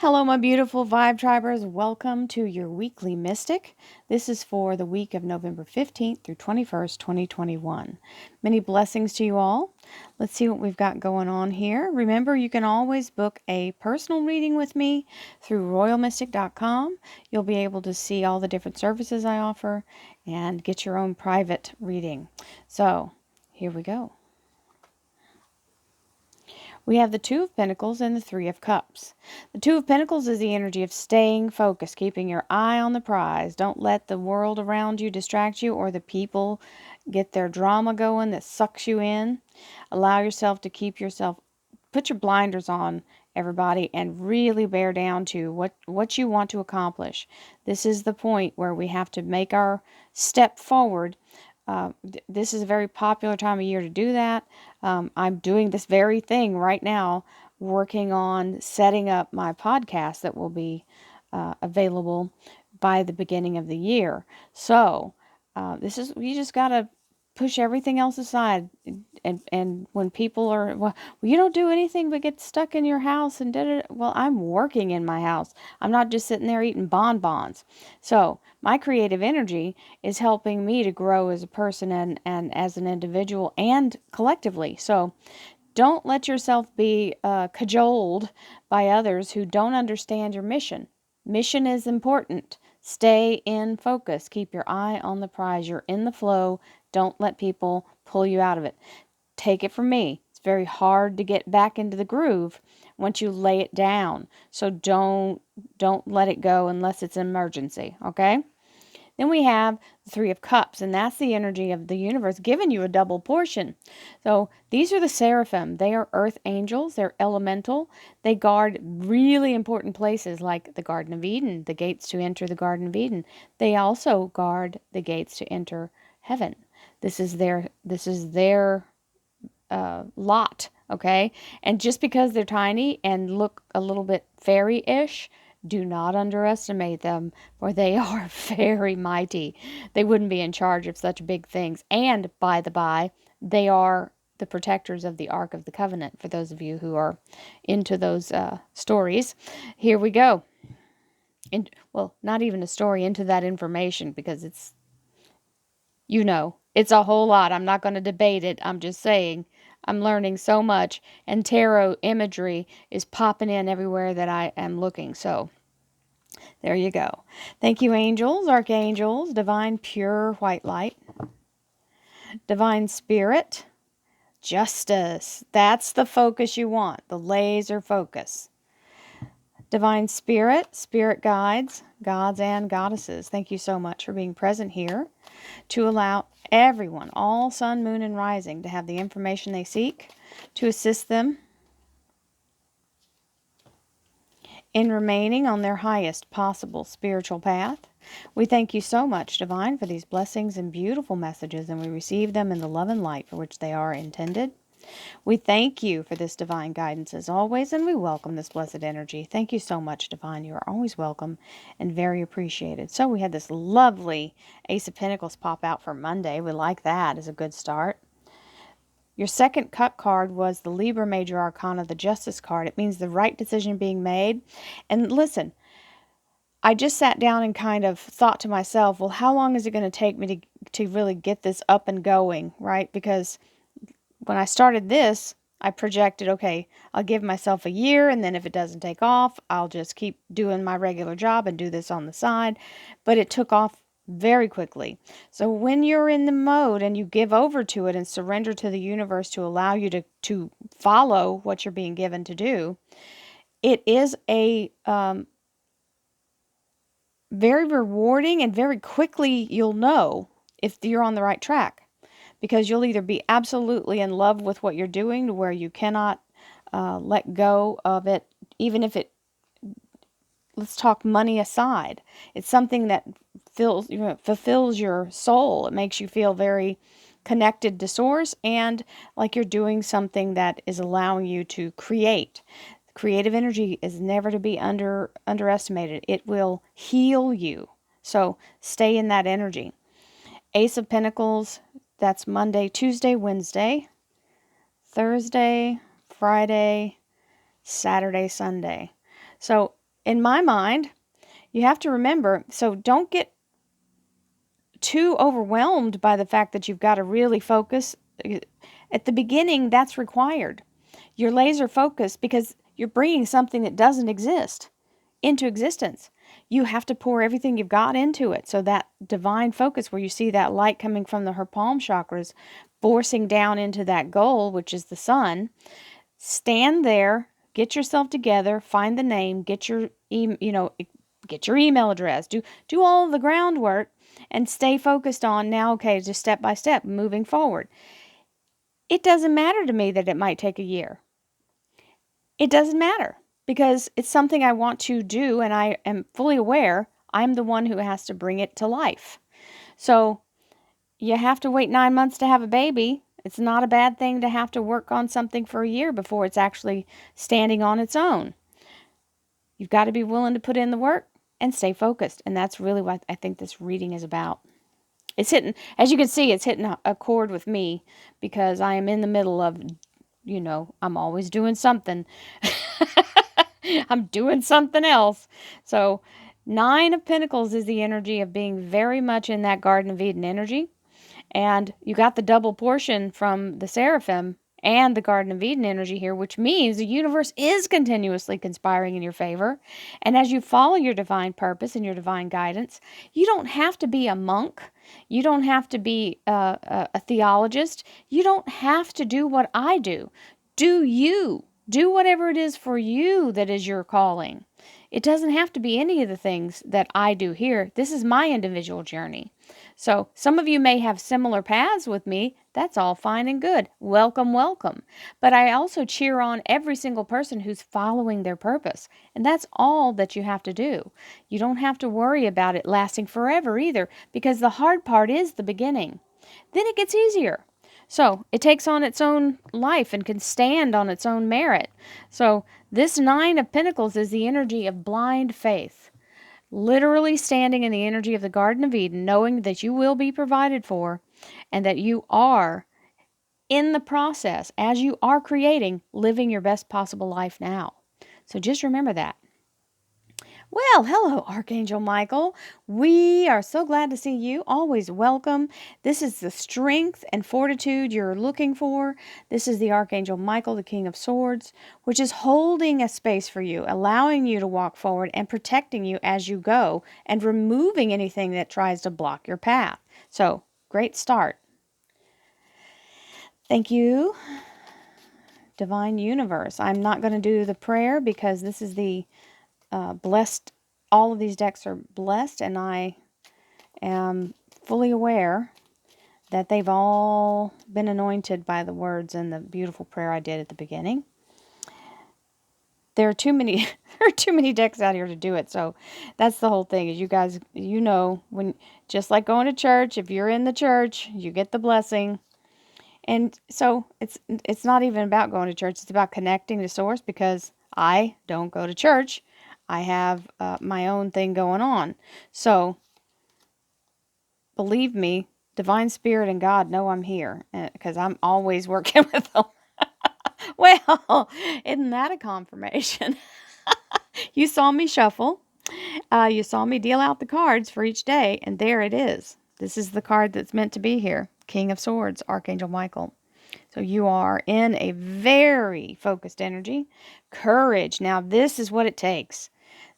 Hello, my beautiful Vibe Tribers. Welcome to your weekly Mystic. This is for the week of November 15th through 21st, 2021. Many blessings to you all. Let's see what we've got going on here. Remember, you can always book a personal reading with me through royalmystic.com. You'll be able to see all the different services I offer and get your own private reading. So, here we go. We have the Two of Pentacles and the Three of Cups. The Two of Pentacles is the energy of staying focused, keeping your eye on the prize. Don't let the world around you distract you or the people get their drama going that sucks you in. Allow yourself to put your blinders on, everybody, and really bear down to what you want to accomplish. This is the point where we have to make our step forward. This is a very popular time of year to do that. I'm doing this very thing right now, working on setting up my podcast that will be available by the beginning of the year. So you just got to push everything else aside. And when people are, well, you don't do anything but get stuck in your house and well, I'm working in my house. I'm not just sitting there eating bonbons. So my creative energy is helping me to grow as a person and as an individual and collectively. So don't let yourself be cajoled by others who don't understand your mission. Mission is important. Stay in focus. Keep your eye on the prize. You're in the flow. Don't let people pull you out of it. Take it from me. It's very hard to get back into the groove once you lay it down. So don't let it go unless it's an emergency, okay? Then we have the Three of Cups, and that's the energy of the universe giving you a double portion. So these are the seraphim. They are earth angels. They're elemental. They guard really important places like the Garden of Eden, the gates to enter the Garden of Eden. They also guard the gates to enter heaven. This is their lot, okay? And just because they're tiny and look a little bit fairy-ish, do not underestimate them, for they are very mighty. They wouldn't be in charge of such big things. And, by the by, they are the protectors of the Ark of the Covenant, for those of you who are into those stories. Here we go. Well, not even a story, into that information, because it's a whole lot. I'm not going to debate it. I'm just saying I'm learning so much, and tarot imagery is popping in everywhere that I am looking. So there you go. Thank you, angels, archangels, divine pure white light, divine spirit, justice. That's the focus you want, the laser focus. Divine spirit, spirit guides, gods and goddesses. Thank you so much for being present here to allow everyone, all sun, moon, and rising, to have the information they seek to assist them in remaining on their highest possible spiritual path. We thank you so much, Divine, for these blessings and beautiful messages, and we receive them in the love and light for which they are intended. We thank you for this divine guidance as always, and we welcome this blessed energy. Thank you so much, Divine. You are always welcome and very appreciated. So we had this lovely Ace of Pentacles pop out for Monday. We like that as a good start. Your second cut card was the Libra Major Arcana, the Justice card. It means the right decision being made. And listen, I just sat down and kind of thought to myself, well, how long is it going to take me to really get this up and going, right? Because when I started this, I projected, okay, I'll give myself a year, and then if it doesn't take off, I'll just keep doing my regular job and do this on the side. But it took off very quickly. So when you're in the mode and you give over to it and surrender to the universe to allow you to follow what you're being given to do, it is a very rewarding, and very quickly you'll know if you're on the right track. Because you'll either be absolutely in love with what you're doing to where you cannot let go of it, even if let's talk money aside. It's something that fulfills your soul. It makes you feel very connected to source, and like you're doing something that is allowing you to create. Creative energy is never to be underestimated. It will heal you. So stay in that energy. Ace of Pentacles, that's Monday, Tuesday, Wednesday, Thursday, Friday, Saturday, Sunday. So in my mind, you have to remember, so don't get too overwhelmed by the fact that you've got to really focus. At the beginning, that's required. You're laser focused because you're bringing something that doesn't exist into existence. You have to pour everything you've got into it. So that divine focus, where you see that light coming from her palm chakras, forcing down into that goal, which is the sun, stand there, get yourself together, find the name, get your get your email address, do all of the groundwork, and stay focused on now, okay, just step by step, moving forward. It doesn't matter to me that it might take a year. It doesn't matter because it's something I want to do, and I am fully aware I'm the one who has to bring it to life. So you have to wait 9 months to have a baby. It's not a bad thing to have to work on something for a year before it's actually standing on its own. You've got to be willing to put in the work and stay focused. And that's really what I think this reading is about. It's hitting, as you can see, it's hitting a chord with me because I am in the middle of, I'm always doing something. I'm doing something else. So 9 of Pentacles is the energy of being very much in that Garden of Eden energy. And you got the double portion from the Seraphim and the Garden of Eden energy here, which means the universe is continuously conspiring in your favor. And as you follow your divine purpose and your divine guidance, you don't have to be a monk. You don't have to be a theologist. You don't have to do what I do. Do you. Do whatever it is for you that is your calling. It doesn't have to be any of the things that I do here. This is my individual journey. So some of you may have similar paths with me. That's all fine and good. Welcome, welcome. But I also cheer on every single person who's following their purpose. And that's all that you have to do. You don't have to worry about it lasting forever either, because the hard part is the beginning. Then it gets easier. So it takes on its own life and can stand on its own merit. So this 9 of Pentacles is the energy of blind faith. Literally standing in the energy of the Garden of Eden, knowing that you will be provided for and that you are in the process, as you are creating, living your best possible life now. So just remember that. Well, hello, Archangel Michael. We are so glad to see you. Always welcome. This is the strength and fortitude you're looking for. This is the Archangel Michael, the King of Swords, which is holding a space for you, allowing you to walk forward and protecting you as you go and removing anything that tries to block your path. So, great start. Thank you, Divine Universe. I'm not going to do the prayer because this is the blessed. All of these decks are blessed, and I am fully aware that they've all been anointed by the words and the beautiful prayer I did at the beginning. There are too many there are too many decks out here to do it. So that's the whole thing. Is you guys, when, just like going to church, if you're in the church, you get the blessing. And so it's not even about going to church. It's about connecting to Source, because I don't go to church. I have my own thing going on. So, believe me, Divine Spirit and God know I'm here, because I'm always working with them. Well, isn't that a confirmation? You saw me shuffle. You saw me deal out the cards for each day, and there it is. This is the card that's meant to be here. King of Swords, Archangel Michael. So you are in a very focused energy. Courage. Now, this is what it takes.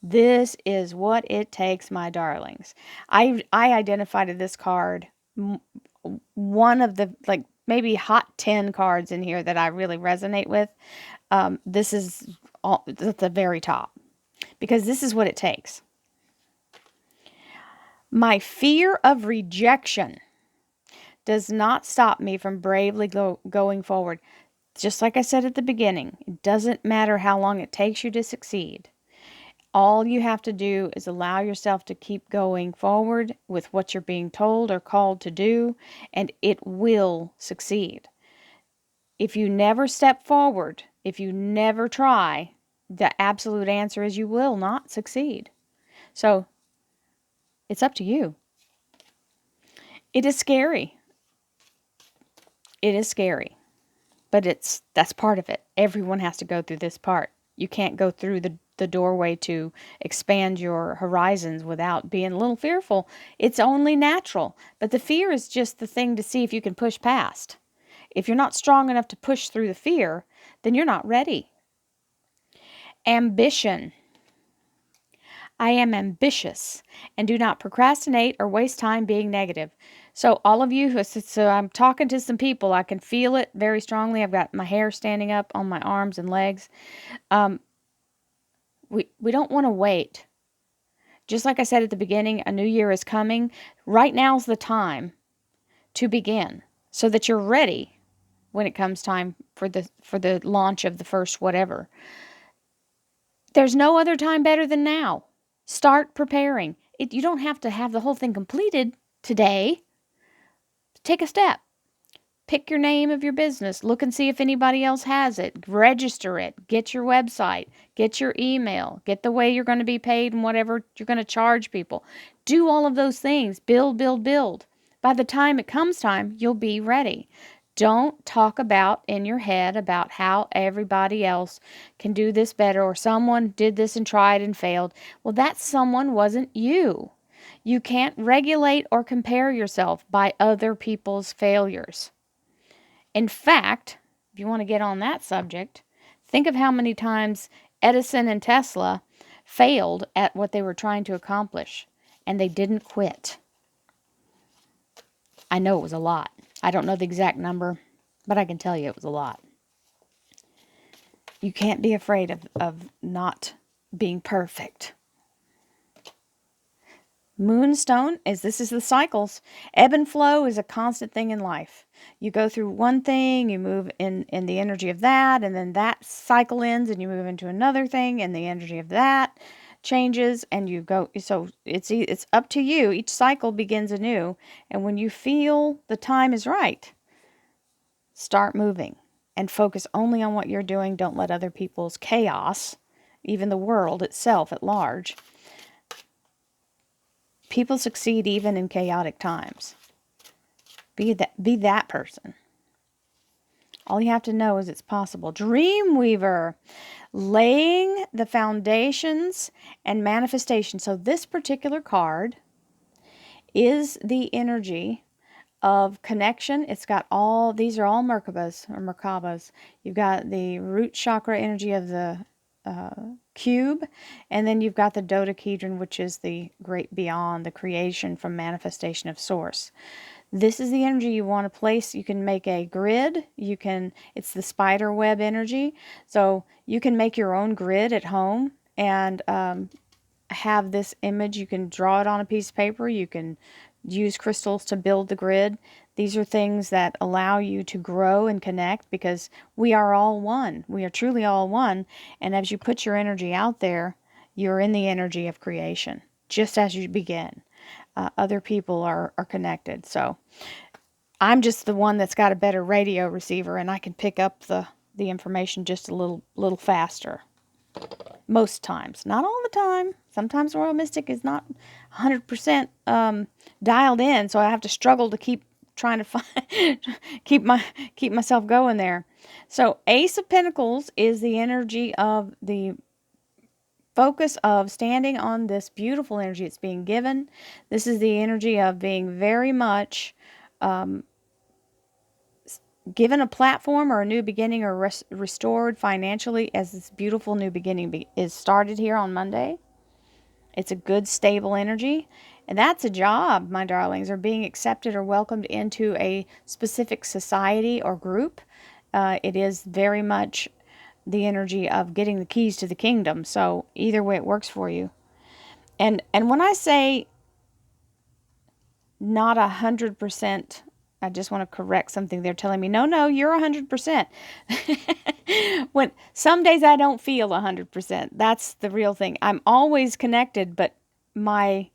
This is what it takes, my darlings. I identified this card, one of the, like, maybe hot 10 cards in here that I really resonate with. This is at the very top, because this is what it takes. My fear of rejection does not stop me from bravely going forward. Just like I said at the beginning, it doesn't matter how long it takes you to succeed. All you have to do is allow yourself to keep going forward with what you're being told or called to do, and it will succeed. If you never step forward, if you never try, the absolute answer is you will not succeed. So, it's up to you. It is scary. It is scary. But that's part of it. Everyone has to go through this part. You can't go through the the doorway to expand your horizons without being a little fearful. It's only natural. But the fear is just the thing to see if you can push past. If you're not strong enough to push through the fear, then you're not ready. Ambition. I am ambitious and do not procrastinate or waste time being negative. So all of you, so I'm talking to some people, I can feel it very strongly. I've got my hair standing up on my arms and legs. We don't want to wait. Just like I said at the beginning, a new year is coming. Right now's the time to begin so that you're ready when it comes time for the launch of the first whatever. There's no other time better than now. Start preparing. You don't have to have the whole thing completed today. Take a step. Pick your name of your business. Look and see if anybody else has it. Register it. Get your website. Get your email. Get the way you're going to be paid and whatever you're going to charge people. Do all of those things. Build, build, build. By the time it comes time, you'll be ready. Don't talk about in your head about how everybody else can do this better or someone did this and tried and failed. Well, that someone wasn't you. You can't regulate or compare yourself by other people's failures. In fact, if you want to get on that subject, think of how many times Edison and Tesla failed at what they were trying to accomplish, and they didn't quit. I know it was a lot. I don't know the exact number, but I can tell you it was a lot. You can't be afraid of not being perfect. Moonstone this is the cycles. Ebb and flow is a constant thing in life. You go through one thing, you move in the energy of that, and then that cycle ends and you move into another thing and the energy of that changes and you go. So it's up to you. Each cycle begins anew, and when you feel the time is right, start moving and focus only on what you're doing. Don't let other people's chaos, even the world itself at large. People succeed even in chaotic times. Be that person. All you have to know is it's possible. Dreamweaver, laying the foundations and manifestation. So this particular card is the energy of connection. It's got these are all Merkabas or Merkabas. You've got the root chakra energy of the cube, and then you've got the dodecahedron, which is the great beyond, the creation from manifestation of source. This is the energy you want to place. You can make a grid. It's the spider web energy. So you can make your own grid at home and have this image. You can draw it on a piece of paper. You can use crystals to build the grid. These are things that allow you to grow and connect because we are all one. We are truly all one. And as you put your energy out there, you're in the energy of creation, just as you begin. Other people are connected. So I'm just the one that's got a better radio receiver and I can pick up the information just a little faster. Most times. Not all the time. Sometimes Royal Mystic is not 100% dialed in, so I have to struggle to keep trying to find, keep myself going there. So Ace of Pentacles is the energy of the focus of standing on this beautiful energy it's being given. This is the energy of being very much given a platform or a new beginning or restored financially as this beautiful new beginning is started here on Monday. It's a good, stable energy. And that's a job, my darlings, or being accepted or welcomed into a specific society or group. It is very much the energy of getting the keys to the kingdom. So either way it works for you. And when I say not 100%, I just want to correct something. They're telling me, no, you're 100%. When some days I don't feel 100%. That's the real thing. I'm always connected, but my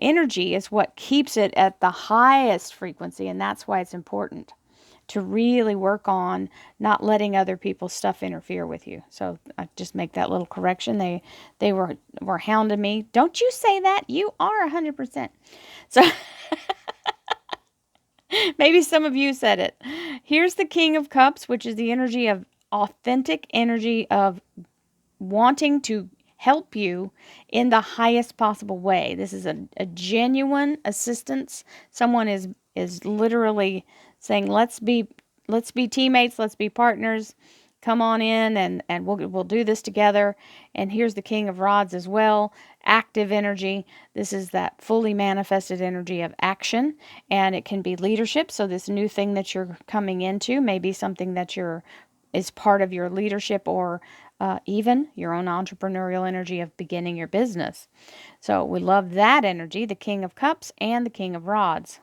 energy is what keeps it at the highest frequency, and that's why it's important to really work on not letting other people's stuff interfere with you. So I just make that little correction. They were hounding me. Don't you say that. You are 100%. So maybe some of you said it. Here's the King of Cups, which is the energy of authentic energy of wanting to help you in the highest possible way. This is a genuine assistance. Someone is literally saying, let's be teammates, let's be partners. Come on in and we'll do this together. And here's the King of Rods as well. Active energy. This is that fully manifested energy of action, and it can be leadership. So this new thing that you're coming into may be something that is part of your leadership, or even your own entrepreneurial energy of beginning your business. So we love that energy, the King of Cups and the King of Rods.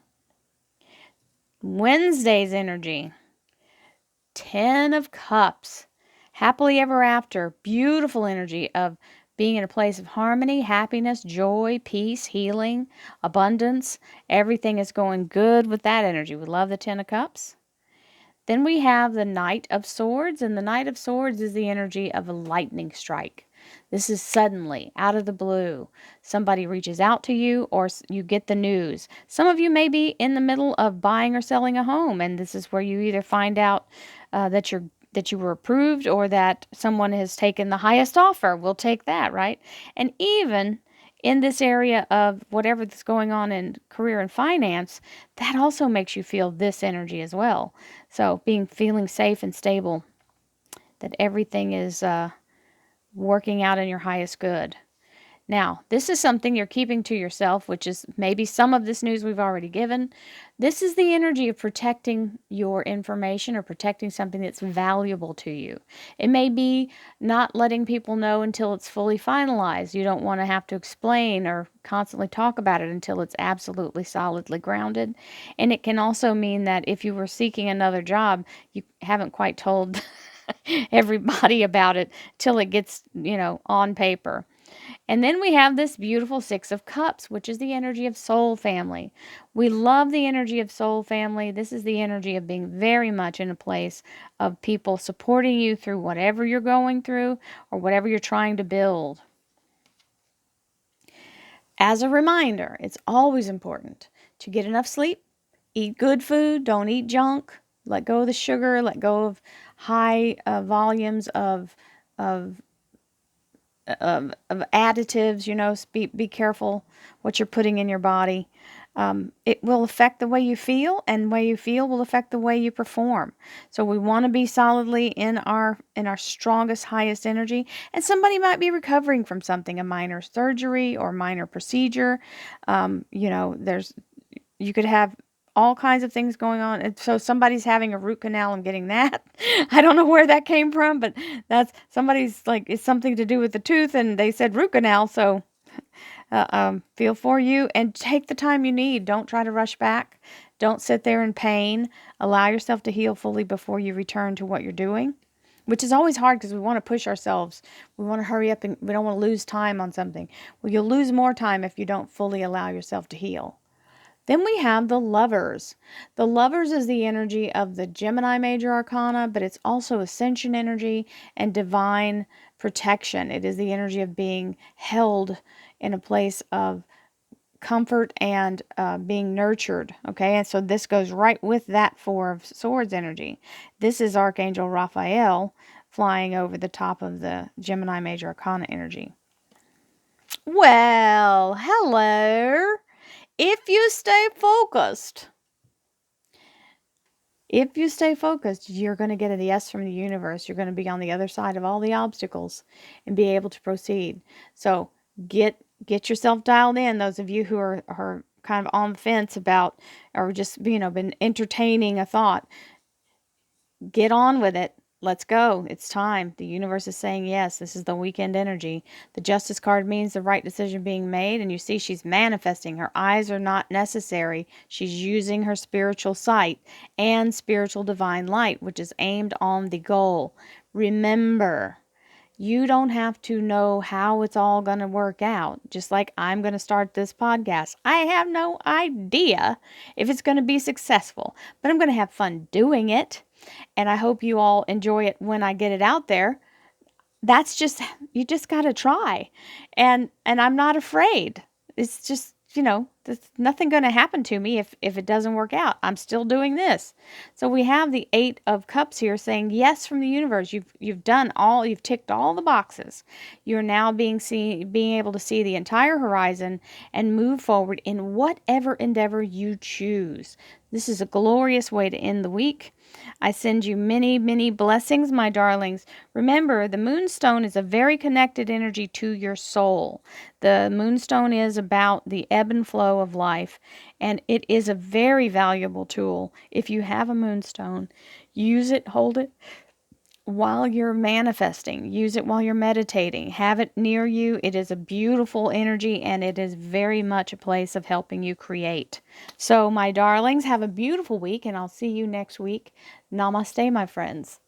Wednesday's energy, 10 of Cups. Happily ever after. Beautiful energy of being in a place of harmony, happiness, joy, peace, healing, abundance. Everything is going good with that energy. We love the 10 of Cups. Then we have the Knight of Swords, and the Knight of Swords is the energy of a lightning strike. This is suddenly, out of the blue. Somebody reaches out to you, or you get the news. Some of you may be in the middle of buying or selling a home, and this is where you either find out that you were approved, or that someone has taken the highest offer. We'll take that, right? And even in this area of whatever that's going on in career and finance, that also makes you feel this energy as well. So feeling safe and stable, that everything is working out in your highest good. Now, this is something you're keeping to yourself, which is maybe some of this news we've already given. This is the energy of protecting your information, or protecting something that's valuable to you. It may be not letting people know until it's fully finalized. You don't want to have to explain or constantly talk about it until it's absolutely solidly grounded. And it can also mean that if you were seeking another job, you haven't quite told everybody about it till it gets, on paper. And then we have this beautiful 6 of Cups, which is the energy of soul family. We love the energy of soul family. This is the energy of being very much in a place of people supporting you through whatever you're going through, or whatever you're trying to build. As a reminder, it's always important to get enough sleep, eat good food, don't eat junk, let go of the sugar, let go of high volumes of additives. Be careful what you're putting in your body. It will affect the way you feel, and the way you feel will affect the way you perform. So we want to be solidly in our strongest, highest energy. And somebody might be recovering from something, a minor surgery or minor procedure. You could have all kinds of things going on. And so somebody's having a root canal and getting that. I don't know where that came from, but that's somebody's, like, it's something to do with the tooth, and they said root canal. So feel for you, and take the time you need. Don't try to rush back. Don't sit there in pain. Allow yourself to heal fully before you return to what you're doing, which is always hard because we want to push ourselves. We want to hurry up, and we don't want to lose time on something. Well, you'll lose more time if you don't fully allow yourself to heal. Then we have the Lovers. The Lovers is the energy of the Gemini major arcana, but it's also Ascension energy and divine protection. It is the energy of being held in a place of comfort and being nurtured. Okay, and so this goes right with that 4 of Swords energy. This is Archangel Raphael flying over the top of the Gemini major arcana energy. Well, hello. If you stay focused, you're going to get a yes from the universe. You're going to be on the other side of all the obstacles and be able to proceed. So get yourself dialed in. Those of you who are kind of on the fence about, or just, been entertaining a thought, get on with it. Let's go. It's time. The universe is saying yes. This is the weekend energy. The Justice card means the right decision being made. And you see she's manifesting. Her eyes are not necessary. She's using her spiritual sight and spiritual divine light, which is aimed on the goal. Remember, you don't have to know how it's all going to work out. Just like I'm going to start this podcast. I have no idea if it's going to be successful, but I'm going to have fun doing it. And I hope you all enjoy it when I get it out there. You just got to try. And I'm not afraid. It's just there's nothing going to happen to me if it doesn't work out. I'm still doing this. So we have the 8 of Cups here saying yes from the universe. You've ticked all the boxes. You're now being able to see the entire horizon and move forward in whatever endeavor you choose. This is a glorious way to end the week. I send you many, many blessings, my darlings. Remember, the moonstone is a very connected energy to your soul. The moonstone is about the ebb and flow of life, and it is a very valuable tool. If you have a moonstone, use it, hold it while you're manifesting. Use it while you're meditating. Have it near you. It is a beautiful energy, and it is very much a place of helping you create. So, my darlings, have a beautiful week, and I'll see you next week. Namaste, my friends.